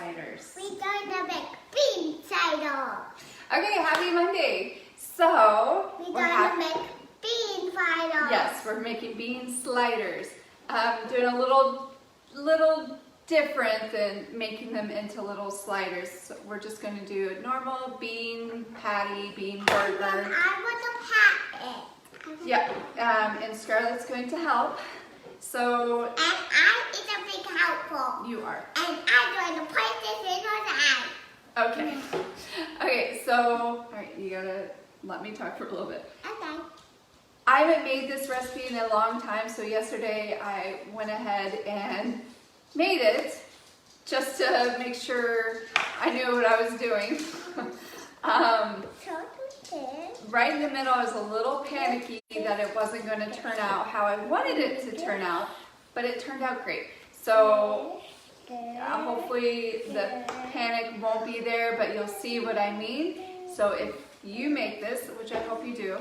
sliders. We're going to make bean sliders. Okay, happy Monday. So, We're going to make bean sliders. Yes, we're making bean sliders. Doing a little different than making them into little sliders. So we're just going to do a normal bean patty, bean burger. And I want to pat it. Yeah, and Scarlett's going to help. So, and I is a big helpful. You are. And I'm going to put this in her eye. Okay. Okay, so, alright, you gotta let me talk for a little bit. Okay. I haven't made this recipe in a long time, so yesterday I went ahead and made it just to make sure I knew what I was doing. Right in the middle, I was a little panicky that it wasn't going to turn out how I wanted it to turn out, but it turned out great. So hopefully the panic won't be there, but you'll see what I mean. So if you make this, which I hope you do,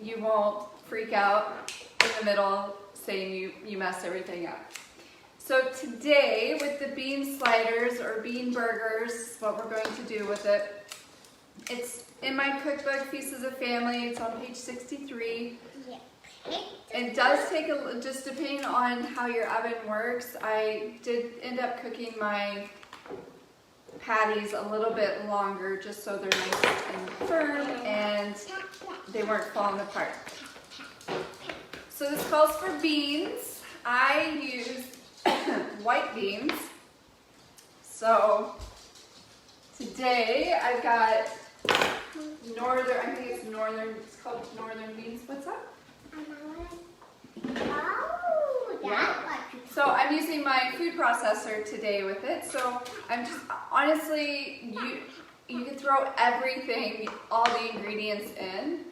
you won't freak out in the middle saying you messed everything up. So today with the bean sliders or bean burgers, what we're going to do with it, it's in my cookbook, Feast as a Family. It's on page 63. Yeah. It does take just depending on how your oven works. I did end up cooking my patties a little bit longer just so they're nice and firm and they weren't falling apart. So this calls for beans. I use white beans. So today I've got it's called northern beans. What's that? So I'm using my food processor today with it. So I'm just, honestly, you can throw everything, all the ingredients in.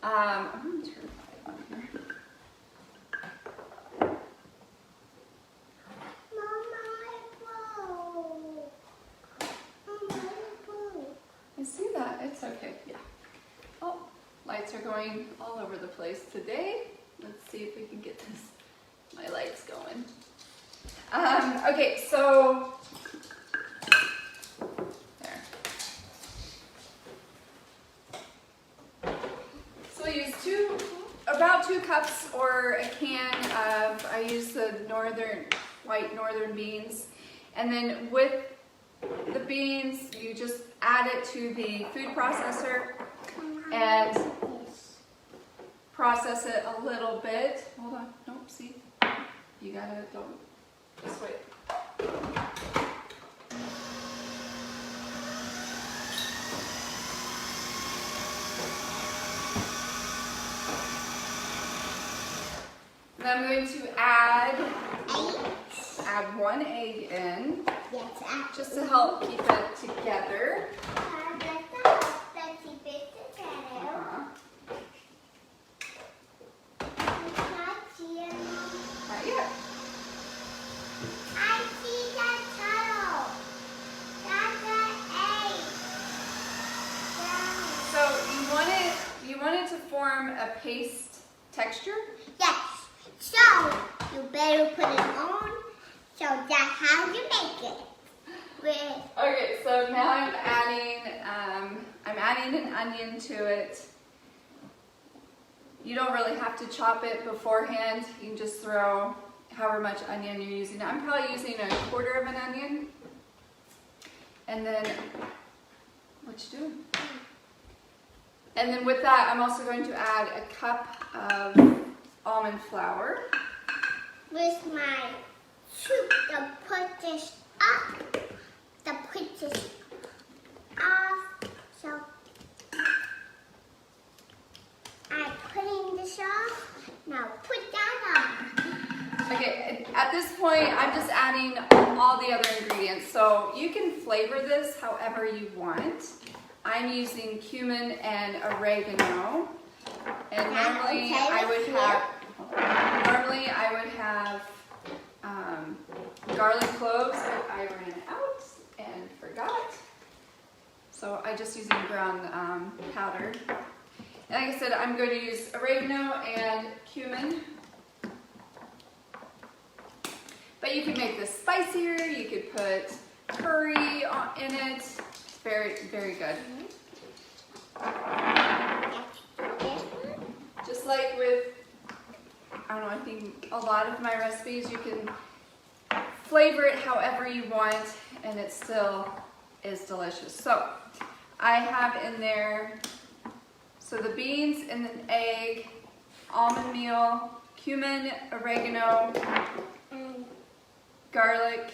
I'm going to turn my on here. I see that. It's okay. Yeah. Oh, lights are going all over the place today. Let's see if we can get my lights going. Okay, so there. So I use about 2 cups or a can of, I use the white northern beans, and then with the beans, you just add it to the food processor and process it a little bit. Hold on, nope, see? You gotta go this way. And I'm going to add 1 egg in, just to help keep it together. Not yet. I see that turtle. That's an egg. So you want it to form a paste texture? Yes. So you better put it on. So that's how you make it. Okay, so now I'm adding an onion to it. You don't really have to chop it beforehand. You can just throw however much onion you're using. I'm probably using 1/4 of an onion. And then, what you doing? And then with that, I'm also going to add a cup of almond flour. With my soup to put this up, to put this off. So I'm putting this off. Now put that on. Okay, at this point, I'm just adding all the other ingredients. So you can flavor this however you want. I'm using cumin and oregano. And normally I would have garlic cloves, but I ran out and forgot. So I just using ground powder. And like I said, I'm going to use oregano and cumin. But you can make this spicier. You could put curry in it. It's very, very good. Just like with, I don't know, I think a lot of my recipes, you can flavor it however you want and it still is delicious. So I have in there, so the beans and an egg, almond meal, cumin, oregano, garlic,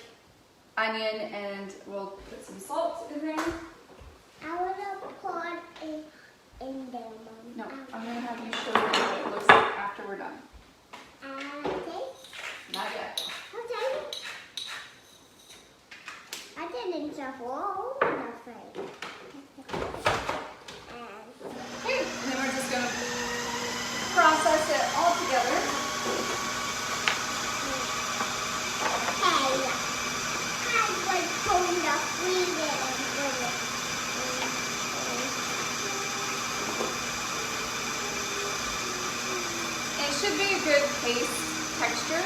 onion, and we'll put some salt in there. I want to put it in there, Mom. No, I'm going to have you show me what it looks like after we're done. Okay. Not yet. Okay. I didn't shuffle nothing. Okay, and then we're just going to process it all together. Hey, I was going to freeze it and put it. It should be a good paste texture.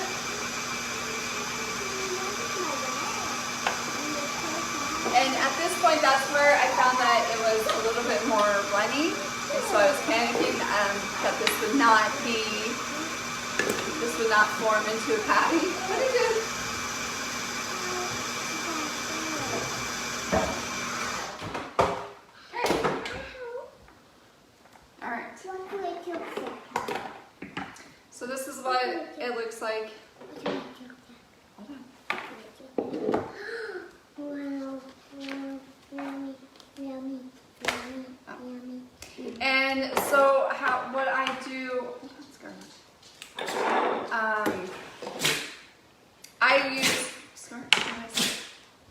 And at this point, that's where I found that it was a little bit more runny. And so I was panicking that this would not form into a patty, but it did. All right. So this is what it looks like. Hold on. And so what I do, I use, you're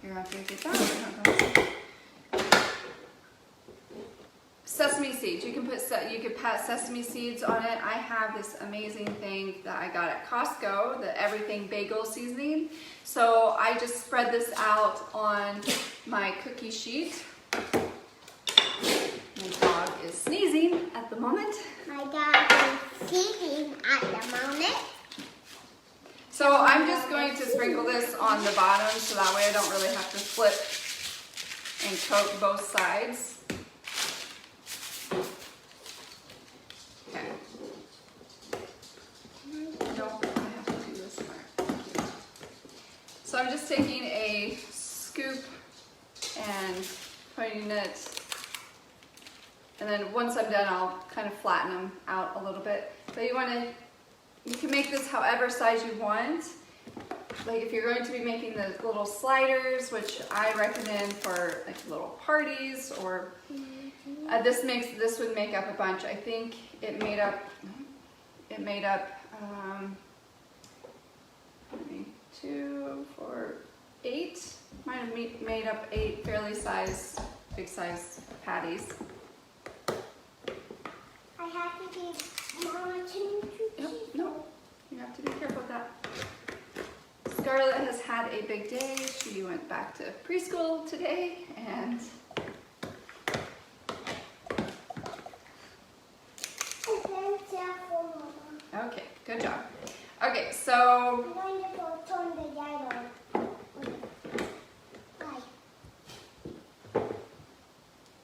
gonna have to get that. Sesame seeds. You can pat sesame seeds on it. I have this amazing thing that I got at Costco, the everything bagel seasoning. So I just spread this out on my cookie sheet. My dog is sneezing at the moment. My dog is sneezing at the moment. So I'm just going to sprinkle this on the bottom so that way I don't really have to flip and coat both sides. Okay. No, I have to do this part. Thank you. So I'm just taking a scoop and putting it, and then once I'm done, I'll kind of flatten them out a little bit. But you can make this however size you want. Like if you're going to be making the little sliders, which I recommend for like little parties, or this would make up a bunch. I think it made up 2, 4, 8. Might have made up 8 fairly big size patties. I have to be monitoring. Yep, no, you have to be careful with that. Scarlett has had a big day. She went back to preschool today, and okay, good job. Okay, so I'm going to turn the light on.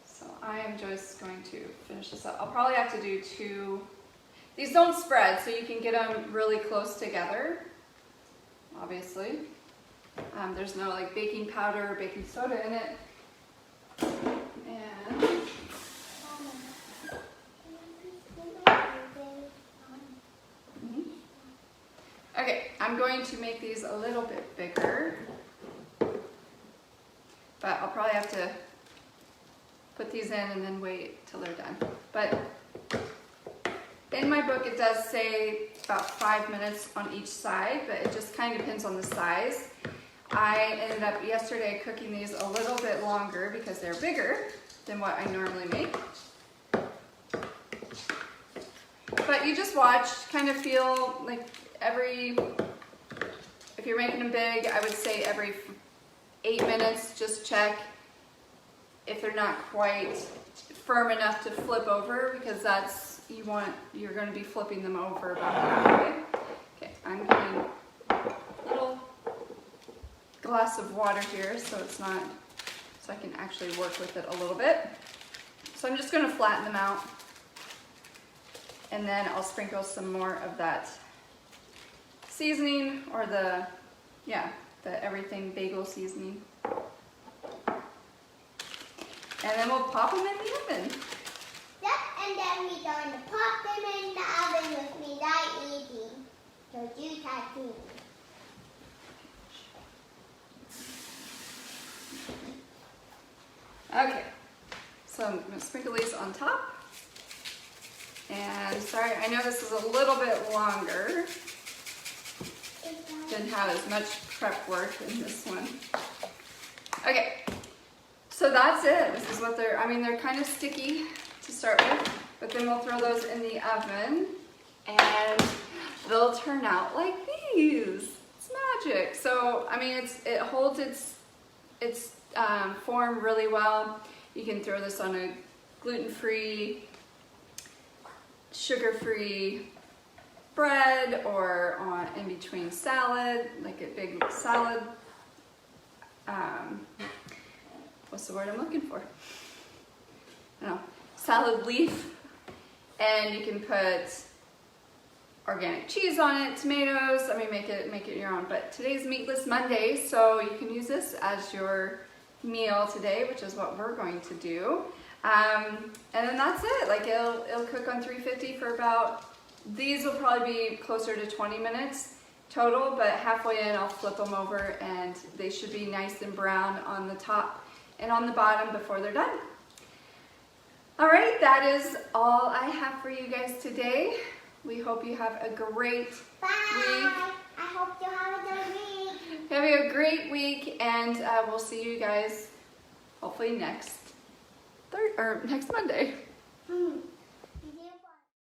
So I am just going to finish this up. I'll probably have to do 2. These don't spread, so you can get them really close together, obviously. There's no like baking powder or baking soda in it. And okay, I'm going to make these a little bit bigger, but I'll probably have to put these in and then wait till they're done. But in my book, it does say about 5 minutes on each side, but it just kind of depends on the size. I ended up yesterday cooking these a little bit longer because they're bigger than what I normally make. But you just watch, kind of feel like if you're making them big, I would say every 8 minutes, just check if they're not quite firm enough to flip over, because you're going to be flipping them over about halfway. Okay, I'm getting a little glass of water here so it's not, so I can actually work with it a little bit. So I'm just gonna flatten them out, and then I'll sprinkle some more of that seasoning, or the everything bagel seasoning. And then we'll pop them in the oven. Yep, and then we're going to pop them in the oven with me that eating. So do that too. Okay, so I'm gonna sprinkle these on top. And sorry, I know this is a little bit longer. Didn't have as much prep work in this one. Okay, so that's it. This is what they're kind of sticky to start with, but then we'll throw those in the oven and they'll turn out like these. It's magic. So, it holds its form really well. You can throw this on a gluten-free, sugar-free bread, or in between salad, like a big salad. What's the word I'm looking for? I don't know, salad leaf. And you can put organic cheese on it, tomatoes. Make it your own. But today's Meatless Monday, so you can use this as your meal today, which is what we're going to do. And then that's it. Like it'll cook on 350 for about, these will probably be closer to 20 minutes total, but halfway in I'll flip them over and they should be nice and brown on the top and on the bottom before they're done. All right, that is all I have for you guys today. We hope you have a great week. I hope you have a good week. Have a great week, and we'll see you guys hopefully next Monday.